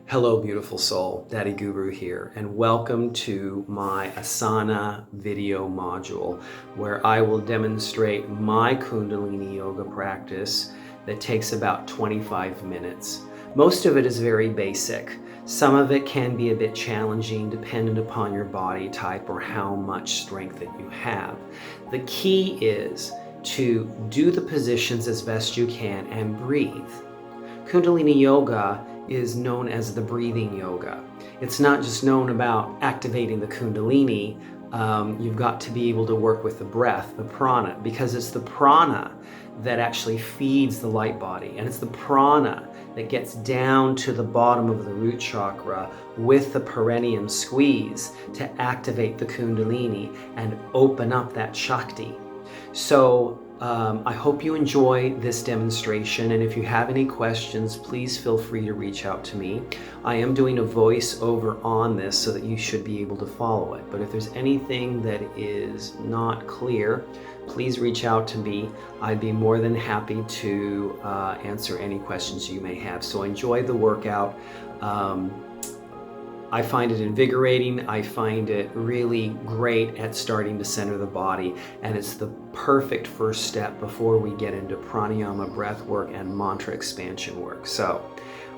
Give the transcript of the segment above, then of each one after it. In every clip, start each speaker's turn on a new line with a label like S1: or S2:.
S1: Hello, beautiful soul. Daddy Guru here, and welcome to my Asana video module where I will demonstrate my Kundalini yoga practice that takes about 25 minutes. Most of it is very basic. Some of it can be a bit challenging dependent upon your body type or how much strength that you have. The key is to do the positions as best you can and breathe. Kundalini yoga is known as the breathing yoga. It's not just known about activating the Kundalini. You've got to be able to work with the breath, the prana, because it's the prana that actually feeds the light body. And it's the prana that gets down to the bottom of the root chakra with the perineum squeeze to activate the Kundalini and open up that Shakti. So I hope you enjoy this demonstration, and if you have any questions, please feel free to reach out to me. I am doing a voiceover on this so that you should be able to follow it, but if there's anything that is not clear, please reach out to me. I'd be more than happy to answer any questions you may have. So enjoy the workout. I find it invigorating. I find it really great at starting to center the body, and it's the perfect first step before we get into pranayama breath work and mantra expansion work. So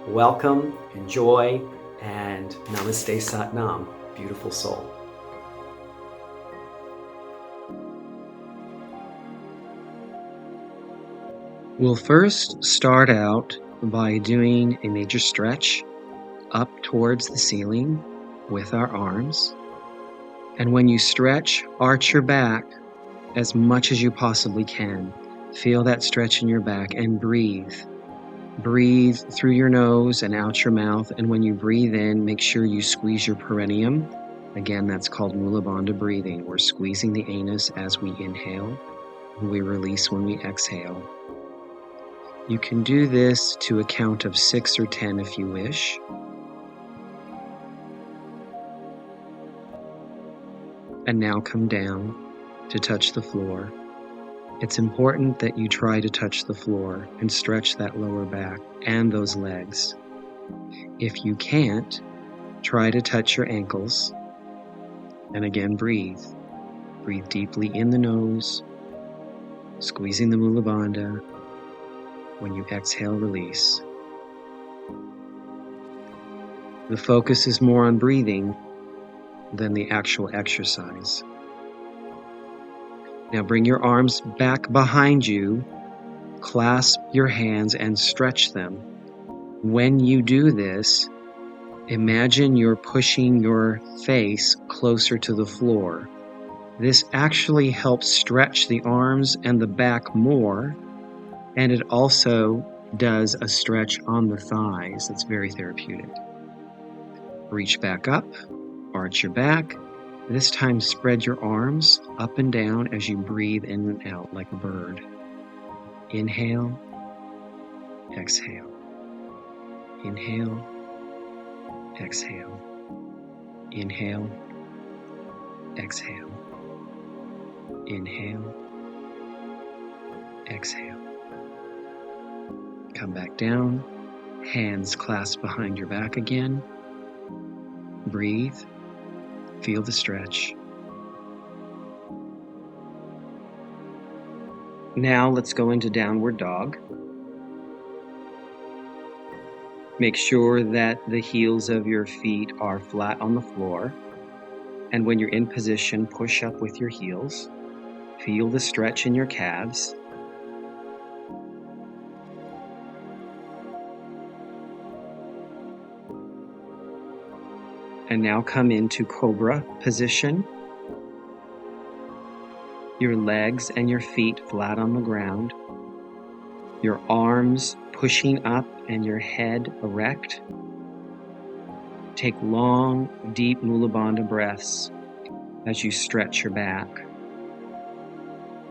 S1: welcome, enjoy, and Namaste Sat Nam, beautiful soul. We'll first start out by doing a major stretch up towards the ceiling with our arms. And when you stretch, arch your back as much as you possibly can. Feel that stretch in your back and breathe. Breathe through your nose and out your mouth. And when you breathe in, make sure you squeeze your perineum. Again, that's called Mula Bandha breathing. We're squeezing the anus as we inhale, and we release when we exhale. You can do this to a count of 6 or 10 if you wish. And now come down to touch the floor. It's important that you try to touch the floor and stretch that lower back and those legs. If you can't, try to touch your ankles. And again, breathe. Breathe deeply in the nose, squeezing the Mula Bandha. When you exhale, release. The focus is more on breathing than the actual exercise. Now bring your arms back behind you, clasp your hands and stretch them. When you do this, imagine you're pushing your face closer to the floor. This actually helps stretch the arms and the back more, and it also does a stretch on the thighs that's very therapeutic. Reach back up, arch your back. This time spread your arms up and down as you breathe in and out like a bird. Inhale, exhale. Inhale, exhale. Inhale, exhale. Inhale, exhale. Come back down, hands clasped behind your back again. Breathe, feel the stretch. Now let's go into downward dog. Make sure that the heels of your feet are flat on the floor. And when you're in position, push up with your heels. Feel the stretch in your calves. And now come into Cobra position. Your legs and your feet flat on the ground. Your arms pushing up and your head erect. Take long, deep Mula Bandha breaths as you stretch your back.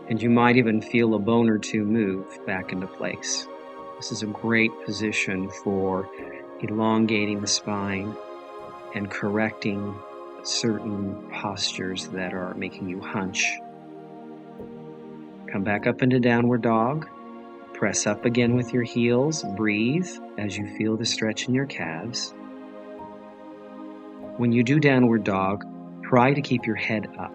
S1: And you might even feel a bone or two move back into place. This is a great position for elongating the spine and correcting certain postures that are making you hunch. Come back up into downward dog. Press up again with your heels. Breathe as you feel the stretch in your calves. When you do downward dog, try to keep your head up.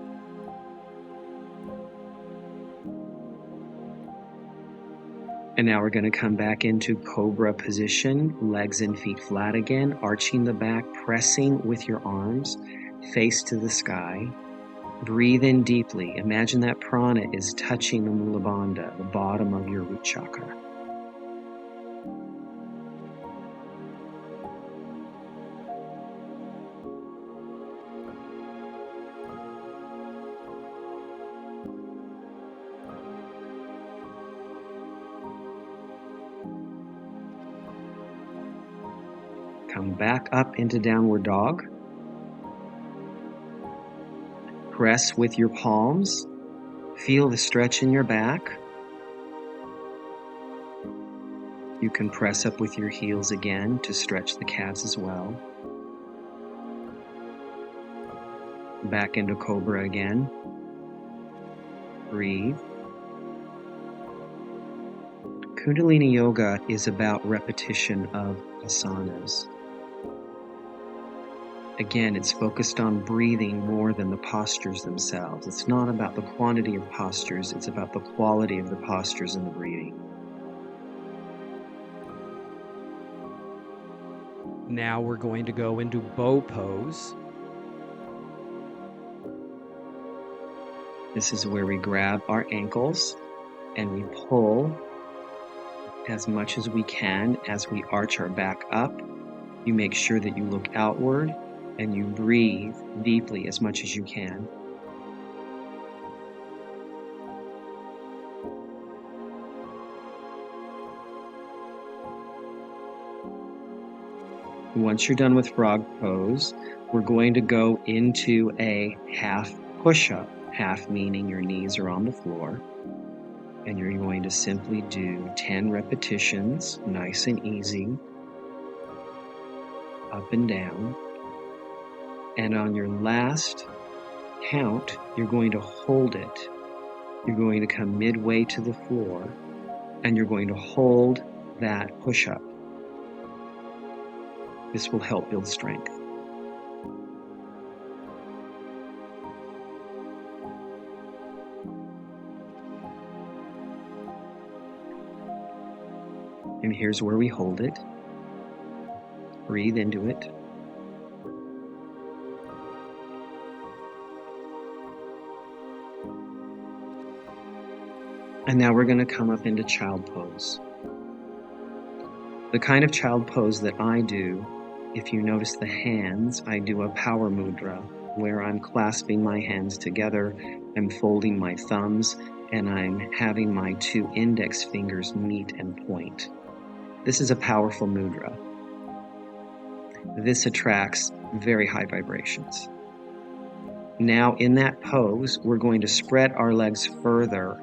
S1: And now we're going to come back into cobra position, legs and feet flat again, arching the back, pressing with your arms, face to the sky. Breathe in deeply. Imagine that prana is touching the Mula Bandha, the bottom of your root chakra. Come back up into downward dog. Press with your palms. Feel the stretch in your back. You can press up with your heels again to stretch the calves as well. Back into cobra again. Breathe. Kundalini Yoga is about repetition of asanas. Again, it's focused on breathing more than the postures themselves. It's not about the quantity of postures, it's about the quality of the postures and the breathing. Now we're going to go into bow pose. This is where we grab our ankles and we pull as much as we can as we arch our back up. You make sure that you look outward and you breathe deeply as much as you can. Once you're done with frog pose, we're going to go into a half push-up, half meaning your knees are on the floor, and you're going to simply do 10 repetitions, nice and easy, up and down. And on your last count, you're going to hold it. You're going to come midway to the floor, and you're going to hold that push-up. This will help build strength. And here's where we hold it. Breathe into it. And now we're going to come up into child pose. The kind of child pose that I do, if you notice the hands, I do a power mudra where I'm clasping my hands together, I'm folding my thumbs, and I'm having my 2 index fingers meet and point. This is a powerful mudra. This attracts very high vibrations. Now in that pose, we're going to spread our legs further.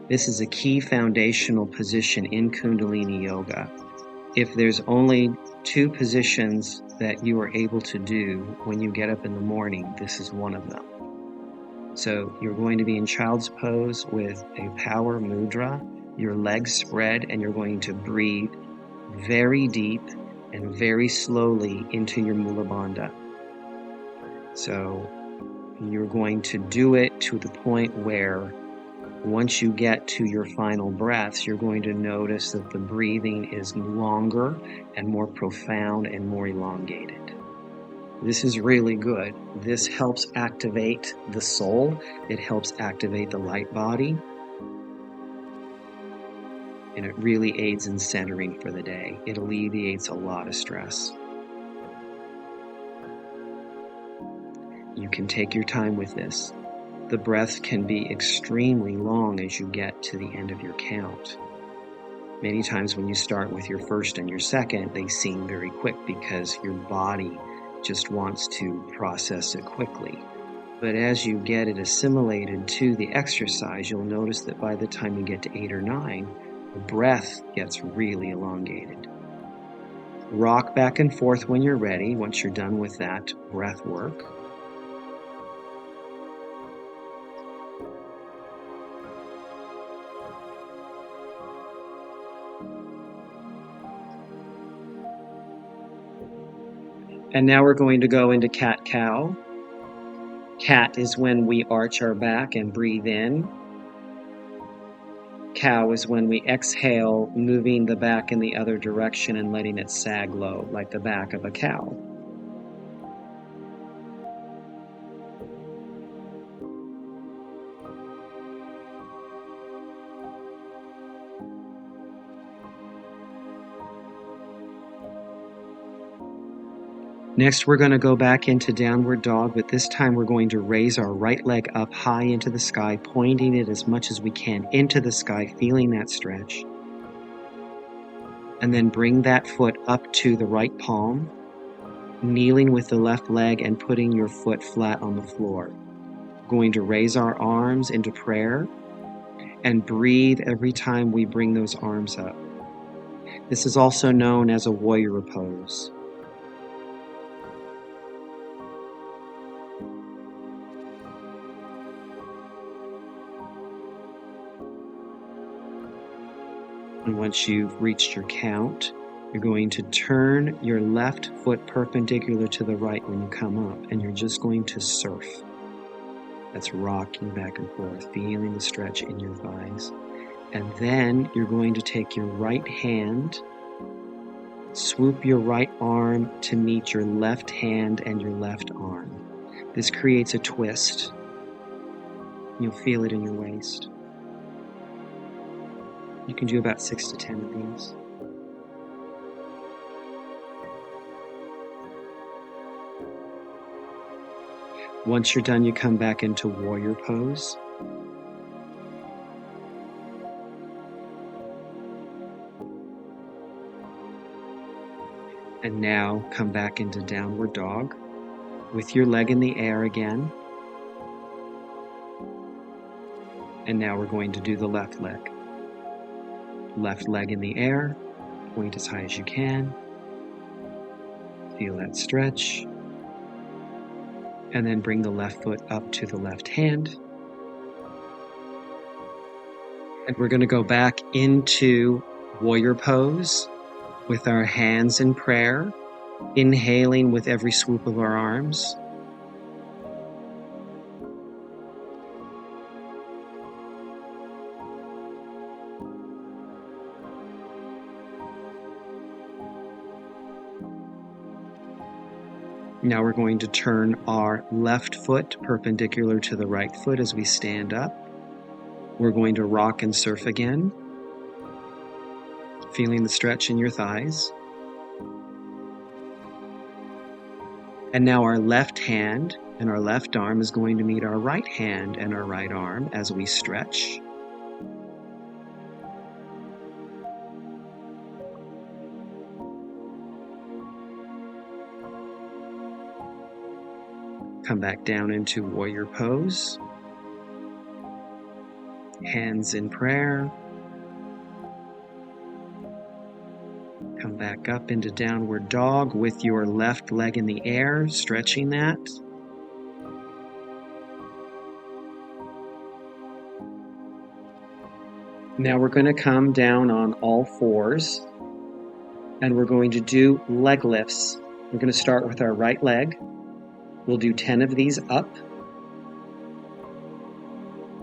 S1: This is a key foundational position in Kundalini Yoga. If there's only 2 positions that you are able to do when you get up in the morning, this is one of them. So you're going to be in child's pose with a power mudra, your legs spread, and you're going to breathe very deep and very slowly into your Mula Bandha. So you're going to do it to the point where once you get to your final breaths, you're going to notice that the breathing is longer and more profound and more elongated. This is really good. This helps activate the soul. It helps activate the light body. And it really aids in centering for the day. It alleviates a lot of stress. You can take your time with this. The breath can be extremely long as you get to the end of your count. Many times when you start with your first and your second, they seem very quick because your body just wants to process it quickly. But as you get it assimilated to the exercise, you'll notice that by the time you get to 8 or 9, the breath gets really elongated. Rock back and forth when you're ready, once you're done with that breath work. And now we're going to go into cat-cow. Cat is when we arch our back and breathe in. Cow is when we exhale, moving the back in the other direction and letting it sag low, like the back of a cow. Next, we're going to go back into downward dog, but this time we're going to raise our right leg up high into the sky, pointing it as much as we can into the sky, feeling that stretch. And then bring that foot up to the right palm, kneeling with the left leg and putting your foot flat on the floor. Going to raise our arms into prayer and breathe every time we bring those arms up. This is also known as a warrior pose. And once you've reached your count, you're going to turn your left foot perpendicular to the right when you come up, and you're just going to surf. That's rocking back and forth, feeling the stretch in your thighs. And then you're going to take your right hand, swoop your right arm to meet your left hand and your left arm. This creates a twist. You'll feel it in your waist. You can do about 6 to 10 of these. Once you're done, you come back into warrior pose. And now come back into downward dog with your leg in the air again. And now we're going to do the left leg. Left leg in the air, point as high as you can. Feel that stretch. And then bring the left foot up to the left hand. And we're going to go back into warrior pose with our hands in prayer, inhaling with every swoop of our arms. Now we're going to turn our left foot perpendicular to the right foot as we stand up. We're going to rock and surf again, feeling the stretch in your thighs. And now our left hand and our left arm is going to meet our right hand and our right arm as we stretch. Come back down into warrior pose. Hands in prayer. Come back up into downward dog with your left leg in the air, stretching that. Now we're going to come down on all fours and we're going to do leg lifts. We're going to start with our right leg. We'll do 10 of these up.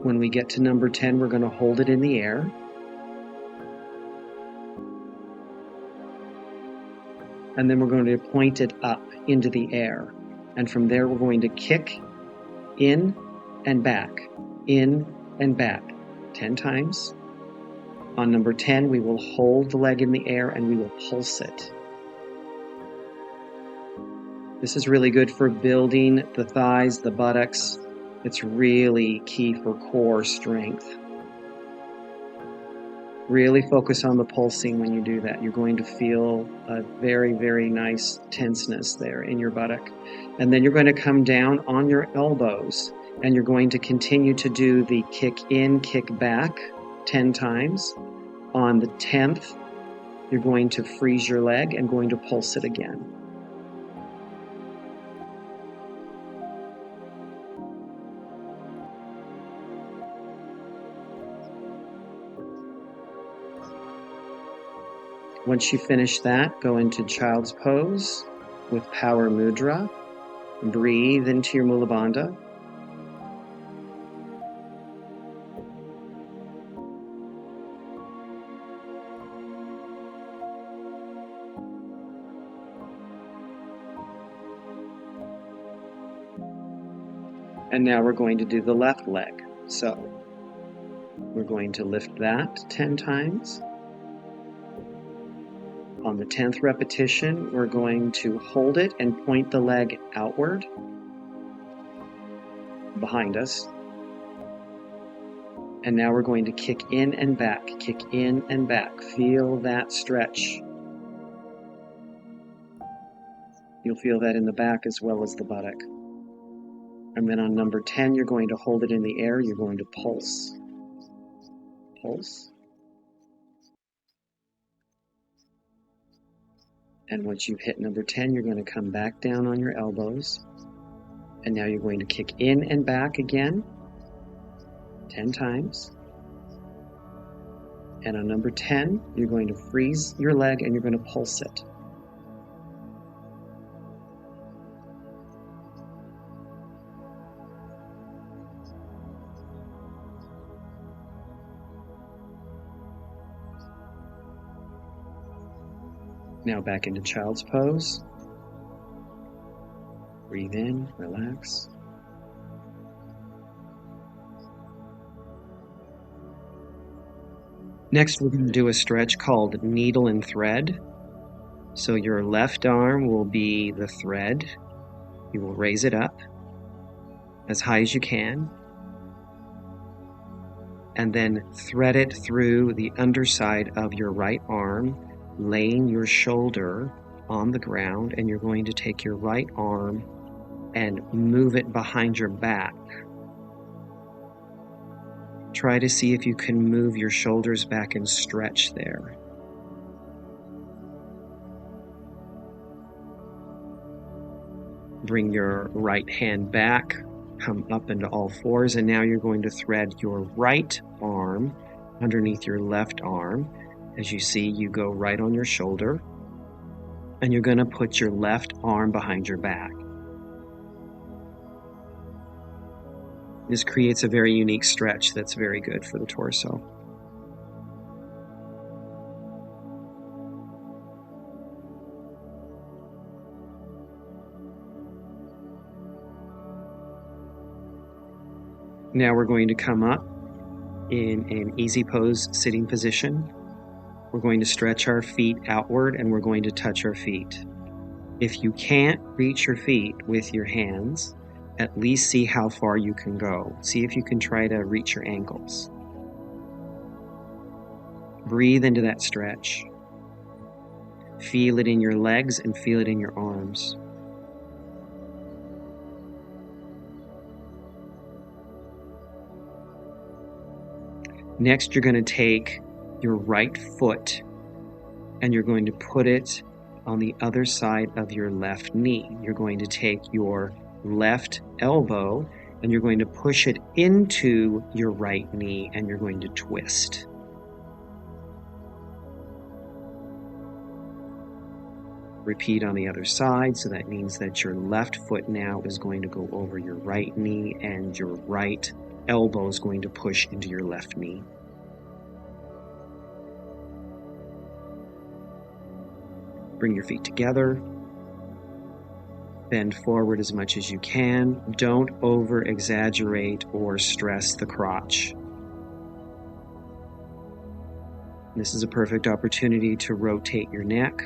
S1: When we get to number 10, we're going to hold it in the air. And then we're going to point it up into the air. And from there, we're going to kick in and back, in and back, 10 times. On number 10, we will hold the leg in the air and we will pulse it. This is really good for building the thighs, the buttocks. It's really key for core strength. Really focus on the pulsing when you do that. You're going to feel a very, very nice tenseness there in your buttock. And then you're going to come down on your elbows and you're going to continue to do the kick in, kick back 10 times. On the 10th, you're going to freeze your leg and going to pulse it again. Once you finish that, go into child's pose with Power Mudra. Breathe into your Mula Bandha. And now we're going to do the left leg. So we're going to lift that 10 times. On the 10th repetition, we're going to hold it and point the leg outward behind us. And now we're going to kick in and back, kick in and back. Feel that stretch. You'll feel that in the back as well as the buttock. And then on number 10, you're going to hold it in the air. You're going to pulse. Pulse. And once you've hit number 10, you're going to come back down on your elbows. And now you're going to kick in and back again, 10 times. And on number 10, you're going to freeze your leg and you're going to pulse it. Now back into child's pose. Breathe in, relax. Next, we're going to do a stretch called needle and thread. So your left arm will be the thread. You will raise it up as high as you can, and then thread it through the underside of your right arm, laying your shoulder on the ground, and you're going to take your right arm and move it behind your back. Try to see if you can move your shoulders back and stretch there. Bring your right hand back, come up into all fours, and now you're going to thread your right arm underneath your left arm. As you see, you go right on your shoulder, and you're going to put your left arm behind your back. This creates a very unique stretch that's very good for the torso. Now we're going to come up in an easy pose sitting position. We're going to stretch our feet outward and we're going to touch our feet. If you can't reach your feet with your hands, at least see how far you can go. See if you can try to reach your ankles. Breathe into that stretch. Feel it in your legs and feel it in your arms. Next, you're going to take your right foot and you're going to put it on the other side of your left knee. You're going to take your left elbow and you're going to push it into your right knee and you're going to twist. Repeat on the other side, so that means that your left foot now is going to go over your right knee and your right elbow is going to push into your left knee. Bring your feet together. Bend forward as much as you can. Don't over-exaggerate or stress the crotch. This is a perfect opportunity to rotate your neck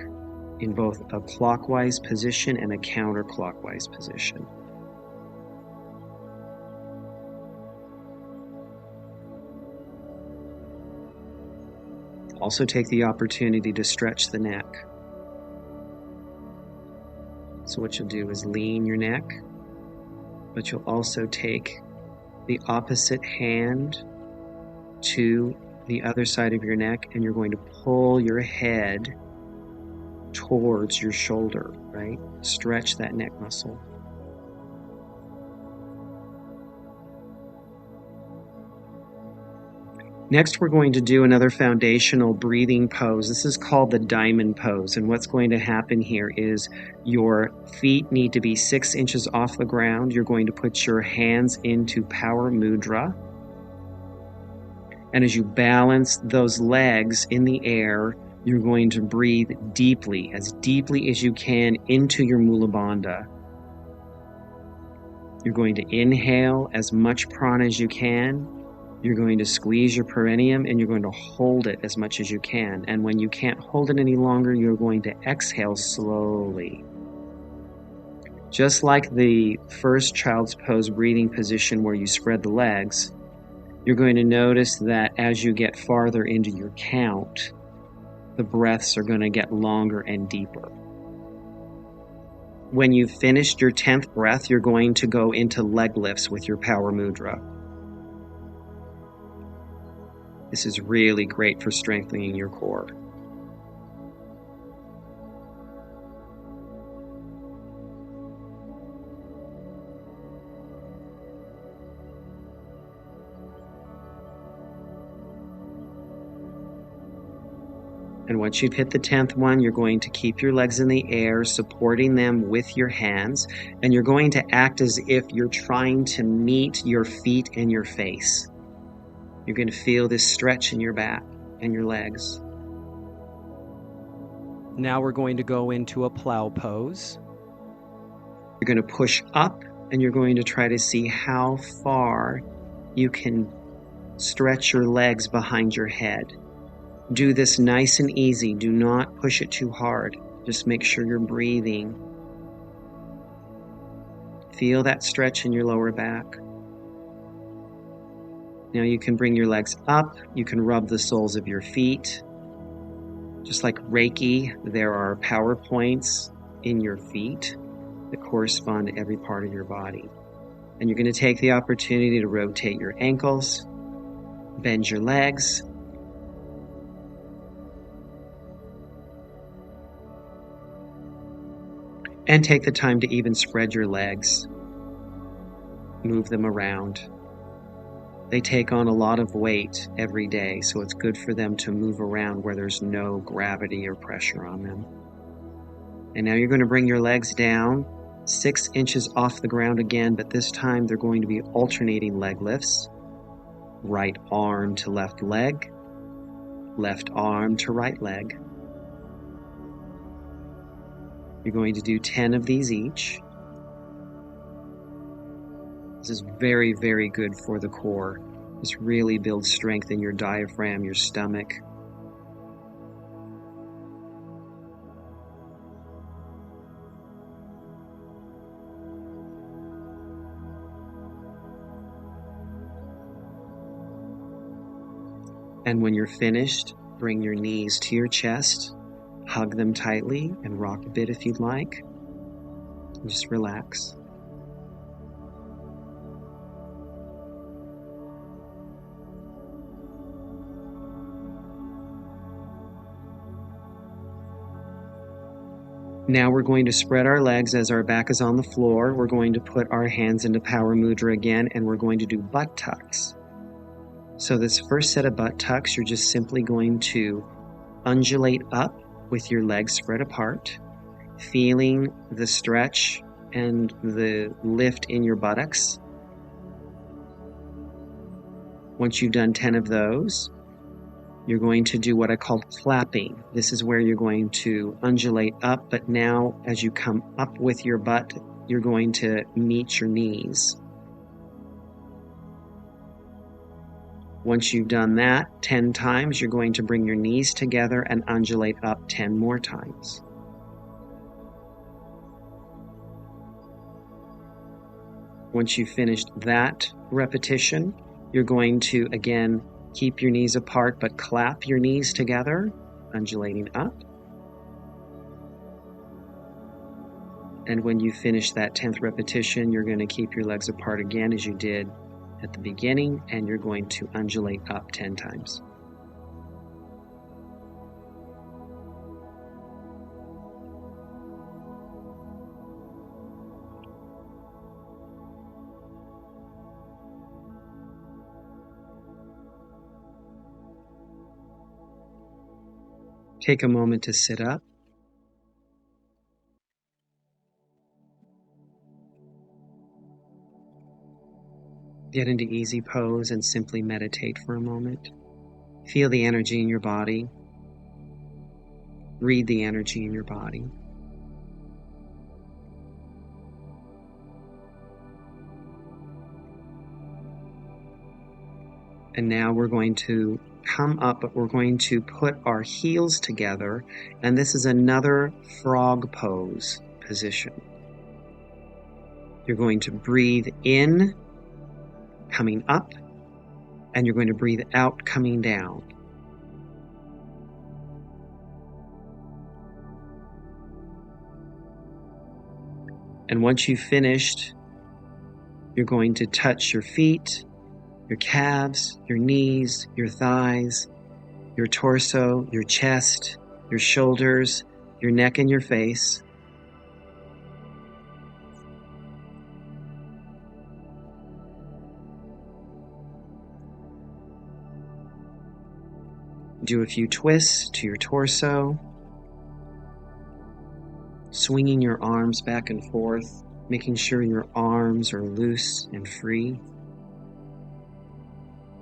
S1: in both a clockwise position and a counterclockwise position. Also take the opportunity to stretch the neck. So what you'll do is lean your neck, but you'll also take the opposite hand to the other side of your neck and you're going to pull your head towards your shoulder, right? Stretch that neck muscle. Next, we're going to do another foundational breathing pose. This is called the diamond pose. And what's going to happen here is your feet need to be 6 inches off the ground. You're going to put your hands into power mudra. And as you balance those legs in the air, you're going to breathe deeply as you can into your Mula Bandha. You're going to inhale as much prana as you can. You're going to squeeze your perineum and you're going to hold it as much as you can. And when you can't hold it any longer, you're going to exhale slowly. Just like the first child's pose breathing position where you spread the legs, you're going to notice that as you get farther into your count, the breaths are going to get longer and deeper. When you've finished your 10th breath, you're going to go into leg lifts with your power mudra. This is really great for strengthening your core. And once you've hit the 10th one, you're going to keep your legs in the air, supporting them with your hands, and you're going to act as if you're trying to meet your feet and your face. You're going to feel this stretch in your back and your legs. Now we're going to go into a plow pose. You're going to push up and you're going to try to see how far you can stretch your legs behind your head. Do this nice and easy. Do not push it too hard. Just make sure you're breathing. Feel that stretch in your lower back. Now you can bring your legs up. You can rub the soles of your feet. Just like Reiki, there are power points in your feet that correspond to every part of your body. And you're going to take the opportunity to rotate your ankles, bend your legs, and take the time to even spread your legs. Move them around. They take on a lot of weight every day, so it's good for them to move around where there's no gravity or pressure on them. And now you're going to bring your legs down 6 inches off the ground again, but this time they're going to be alternating leg lifts. Right arm to left leg, left arm to right leg. You're going to do 10 of these each. This is very, very good for the core. This really builds strength in your diaphragm, your stomach. And when you're finished, bring your knees to your chest, hug them tightly, and rock a bit if you'd like. And just relax. Now we're going to spread our legs as our back is on the floor. We're going to put our hands into power mudra again, and we're going to do butt tucks. So this first set of butt tucks, you're just simply going to undulate up with your legs spread apart, feeling the stretch and the lift in your buttocks. Once you've done 10 of those, you're going to do what I call clapping. This is where you're going to undulate up, but now as you come up with your butt, you're going to meet your knees. Once you've done that 10 times, you're going to bring your knees together and undulate up 10 more times. Once you've finished that repetition, you're going to, again, keep your knees apart, but clap your knees together, undulating up. And when you finish that 10th repetition, you're going to keep your legs apart again as you did at the beginning, and you're going to undulate up 10 times. Take a moment to sit up. Get into easy pose and simply meditate for a moment. Feel the energy in your body. Read the energy in your body. And now we're going to come up, but we're going to put our heels together. And this is another frog pose position. You're going to breathe in, coming up, and you're going to breathe out, coming down. And once you've finished, you're going to touch your feet, your calves, your knees, your thighs, your torso, your chest, your shoulders, your neck, and your face. Do a few twists to your torso, swinging your arms back and forth, making sure your arms are loose and free.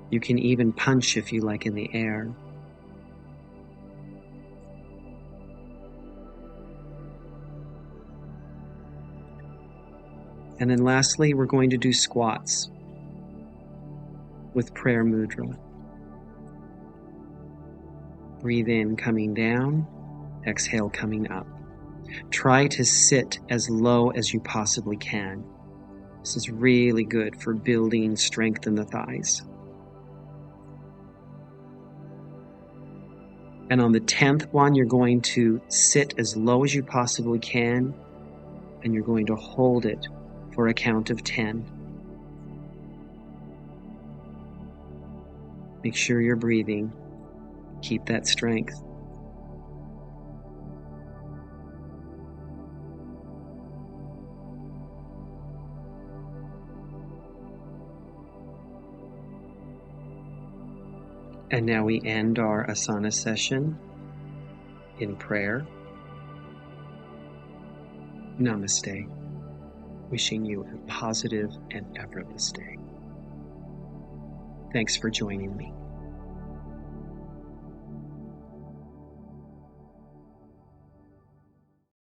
S1: You can even punch if you like in the air. And then lastly, we're going to do squats with prayer mudra. Breathe in, coming down. Exhale, coming up. Try to sit as low as you possibly can. This is really good for building strength in the thighs. And on the 10th one, you're going to sit as low as you possibly can, and you're going to hold it for a count of 10. Make sure you're breathing. Keep that strength. And now we end our Asana session in prayer. Namaste. Wishing you a positive and effortless day. Thanks for joining me.